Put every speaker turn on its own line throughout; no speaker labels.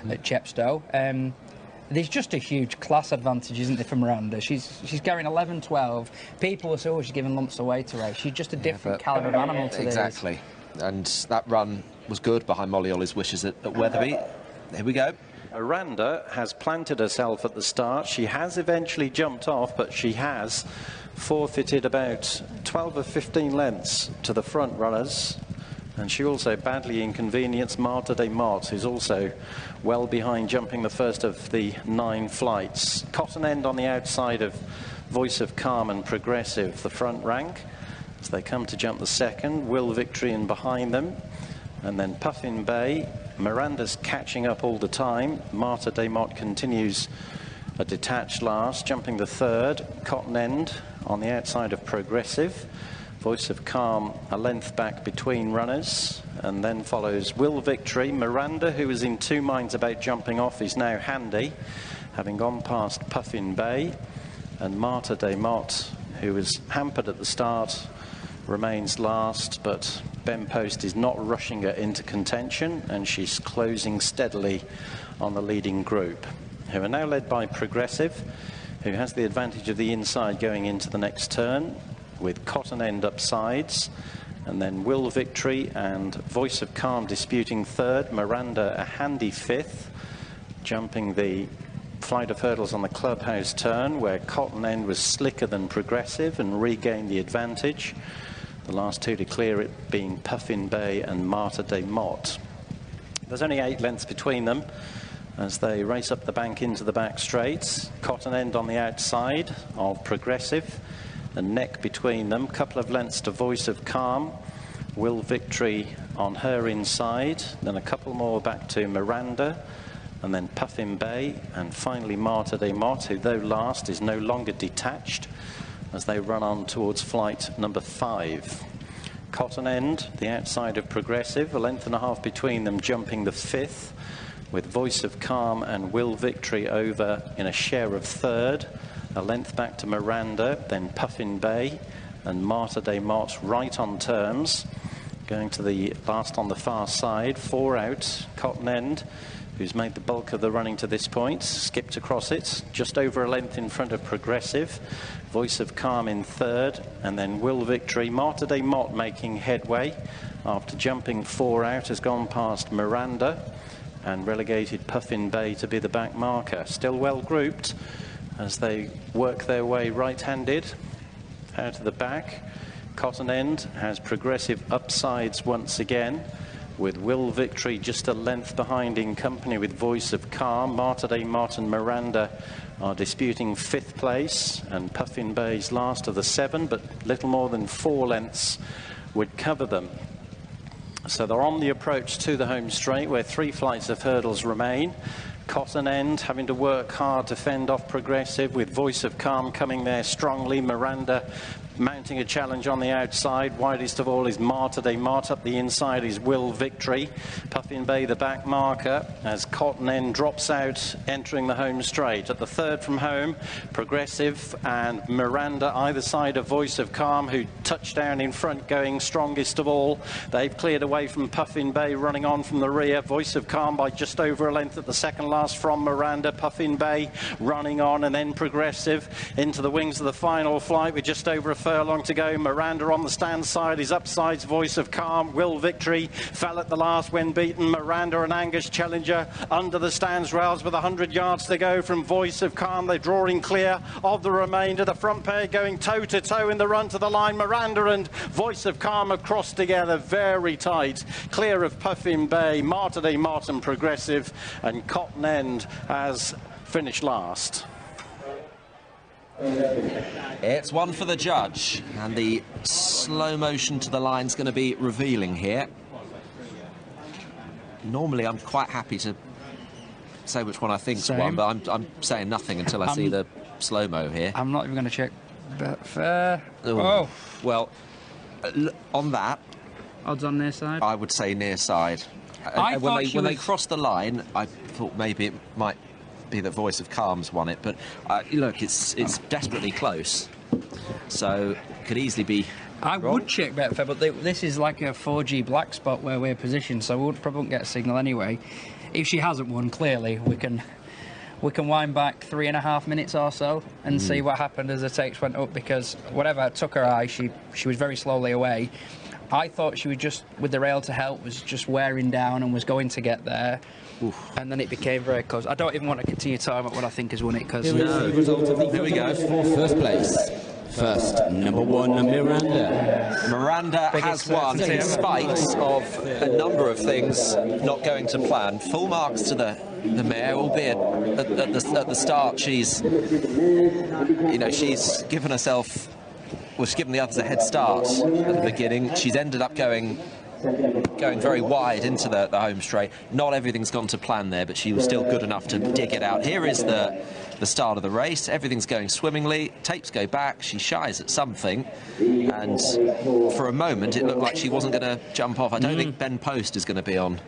at Chepstow. There's just a huge class advantage, isn't there, for Miranda? She's carrying 11-12. People are saying, oh, she's giving lumps away to her. She's just a different calibre of animal to
exactly. And that run was good behind Molly Ollie's wishes at Wetherby. Here we go.
Miranda has planted herself at the start. She has eventually jumped off, but she has forfeited about 12 or 15 lengths to the front runners. And she also badly inconvenienced Marta de Mott, who's also well behind, jumping the first of the 9 flights. Cotton End on the outside of Voice of Calm and Progressive, the front rank. As they come to jump the second, Will Victory in behind them. And then Puffin Bay. Miranda's catching up all the time. Marta de Mott continues a detached last, jumping the third. Cotton End on the outside of Progressive. Voice of Calm a length back between runners, and then follows Will Victory. Miranda, who was in 2 minds about jumping off, is now handy, having gone past Puffin Bay. And Marta de Mott, who was hampered at the start, remains last, but Ben Post is not rushing her into contention, and she's closing steadily on the leading group, who are now led by Progressive, who has the advantage of the inside going into the next turn, with Cotton End up sides, and then Will Victory and Voice of Calm disputing third. Miranda a handy fifth, jumping the flight of hurdles on the clubhouse turn, where Cotton End was slicker than Progressive and regained the advantage. The last 2 to clear it being Puffin Bay and Marta de Mott. There's only 8 lengths between them as they race up the bank into the back straights. Cotton End on the outside of Progressive, the neck between them, couple of lengths to Voice of Calm. Will Victory on her inside, then a couple more back to Miranda, and then Puffin Bay, and finally Marta de Mott, who though last is no longer detached as they run on towards flight number 5. Cotton End, the outside of Progressive, a length and a half between them, jumping the 5th, with Voice of Calm and Will Victory over in a share of third. A length back to Miranda, then Puffin Bay and Marta de Mott right on terms. Going to the last on the far side, 4 out. Cotton End, who's made the bulk of the running to this point, skipped across it, just over a length in front of Progressive. Voice of Calm in third, and then Will Victory. Marta de Mott making headway after jumping 4 out, has gone past Miranda and relegated Puffin Bay to be the back marker. Still well grouped as they work their way right-handed out of the back. Cotton End has Progressive upsides once again, with Will Victory just a length behind in company with Voice of Calm. Marta de Mott and Miranda are disputing 5th place, and Puffin Bay's last of the 7, but little more than 4 lengths would cover them. So they're on the approach to the home straight, where 3 flights of hurdles remain. Cotton End having to work hard to fend off Progressive, with Voice of Calm coming there strongly. Miranda mounting a challenge on the outside. Widest of all is Marta de Mott. Up the inside is Will Victory. Puffin Bay the back marker as Cotton End drops out, entering the home straight. At the third from home, Progressive and Miranda either side of Voice of Calm, who touched down in front, going strongest of all. They've cleared away from Puffin Bay, running on from the rear. Voice of Calm by just over a length at the second last from Miranda. Puffin Bay running on, and then Progressive into the wings of the final flight with just over a furlong to go. Miranda on the stand side is upsides Voice of Calm. Will Victory fell at the last when beaten. Miranda and Angus Challenger under the stands rails with 100 yards to go from Voice of Calm. They're drawing clear of the remainder. The front pair going toe to toe in the run to the line. Miranda and Voice of Calm have crossed together very tight, clear of Puffin Bay. Marta de Mott and Progressive, and Cotton End has finished last.
It's one for the judge, and the slow motion to the line is going to be revealing here. Normally I'm quite happy to say which one I think's one, but I'm saying nothing until I see the slow-mo here.
I'm not even going to check Betfair.
Oh. Well, on that,
odds on near side?
I would say near side. When they crossed the line, I thought maybe it might be that Voice of Calm's won it, but look, it's desperately close, so could easily be wrong.
Would check Betfair, but this is like a 4G black spot where we're positioned, so we probably won't get a signal anyway. if she hasn't won, clearly we can wind back 3.5 minutes or so and see what happened as the takes went up, because whatever took her eye, she was very slowly away. I thought she was just, with the rail to help, was just wearing down and was going to get there. Oof. And then it became very close. I don't even want to continue talking about what I think has won it, because...
Here we go for first place. First, number 1, Miranda.
Miranda has won in spite of a number of things not going to plan. Full marks to the mare, albeit at the start she's given herself... Well, she's given the others a head start at the beginning. She's ended up going very wide into the home straight. Not everything's gone to plan there, but she was still good enough to dig it out. Here is the start of the race. Everything's going swimmingly. Tapes go back. She shies at something, and for a moment it looked like she wasn't going to jump off. I don't think Ben Post is going to be on.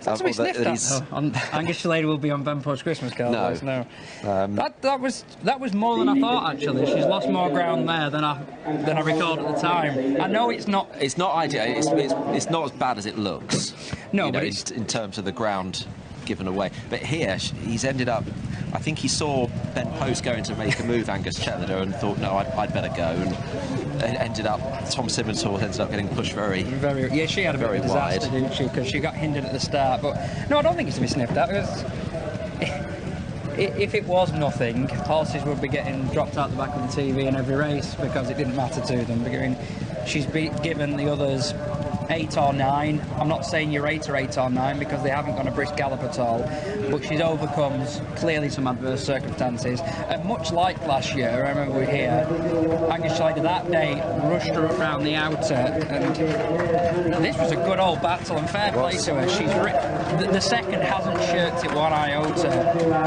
That's what he sniffed at. Angus Lady will be on Ben Post's Christmas card. No. That was more than I thought, actually. She's lost more ground there than I recalled at the time. I know it's not...
It's not ideal. It's not as bad as it looks.
No, but
in terms of the ground given away. But here, he's ended up... I think he saw Ben Post going to make a move, Angus Chellider, and thought, no, I'd better go. And ended up... Tom Simmons' horse ended up getting pushed very...
Yeah, she had a very disaster, didn't she? Because she got hindered at the start. But no, I don't think it's to be sniffed at. Because if it was nothing, horses would be getting dropped out the back of the TV in every race because it didn't matter to them. She's given the others 8 or 9. I'm not saying you're 8 or 9 because they haven't gone a brisk gallop at all, but she's overcome clearly some adverse circumstances. And much like last year, I remember we were here, Angus Schneider that day rushed her around the outer, and this was a good old battle, and fair play to her. The second hasn't shirked it one iota,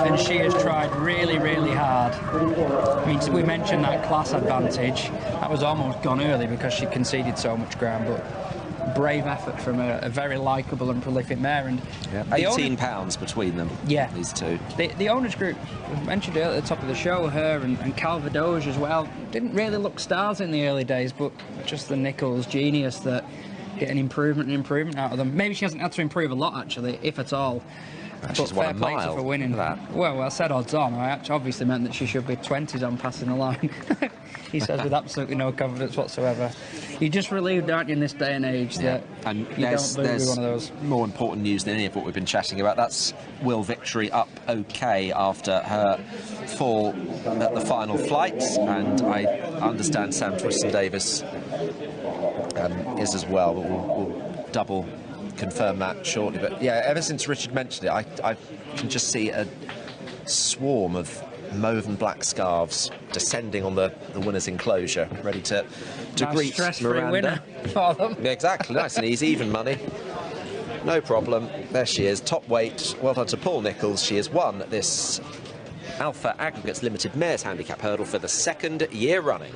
and she has tried really, really hard. I mean, we mentioned that class advantage. That was almost gone early because she conceded so much ground, but brave effort from a very likeable and prolific mare. And
yeah, 18 pounds between them.
Yeah,
these two.
The owners group, we mentioned earlier at the top of the show, her and Calvadoge as well, didn't really look stars in the early days, but just the Nichols genius that get an improvement out of them. Maybe she hasn't had to improve a lot, actually, if at all.
She's won a mile
for winning.
That.
Well, I said odds on. I obviously meant that she should be 20s on passing the line. He says with absolutely no confidence whatsoever. You're just relieved, aren't you, in this day and age, that
and
you don't lose one of those.
More important news than any of what we've been chatting about. That's Will Victory up okay after her fall at the final flight, and I understand Sam Twiston-Davis is as well. But we'll double confirm that shortly. But yeah, ever since Richard mentioned it, I can just see a swarm of mauve and black scarves descending on the winner's enclosure, ready to greet
stress-free
Miranda.
Winner for them.
Yeah, exactly, nice and easy, even money. No problem. There she is, top weight. Well done to Paul Nicholls. She has won this Alfa Aggregates Limited Mares Handicap Hurdle for the 2nd year running.